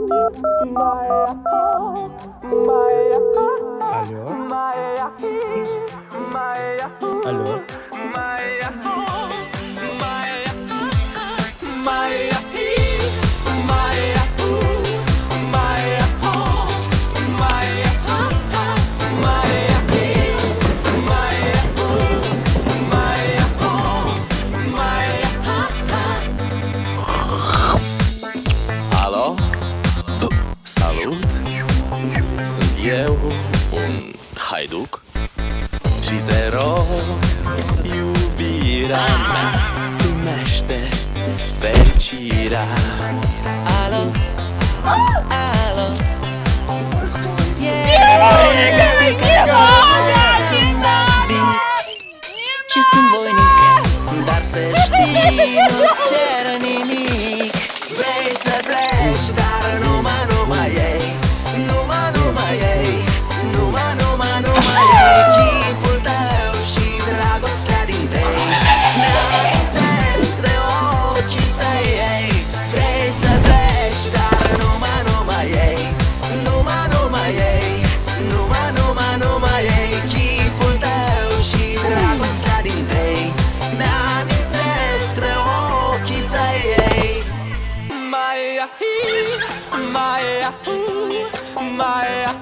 Alo? Alo? Alo? Salut! Sunt eu, un haiduc, și te rog, iubirea mea, primește fericirea. Alo? Alo? Sunt eu, ca să-mi dat beat. Și sunt voinic, dar să știi, nu-ți cer nimic. Vrei să pleci, dar numai ei, numai ei, numai ei. Chipul tău și dragostea din tei ne-amintesc de ochii tăi, ei. Vrei să pleci, dar numai ei, numai ei, numai ei. Chipul tău și dragostea din tei ne-amintesc de ochii tăi, ei. Maya,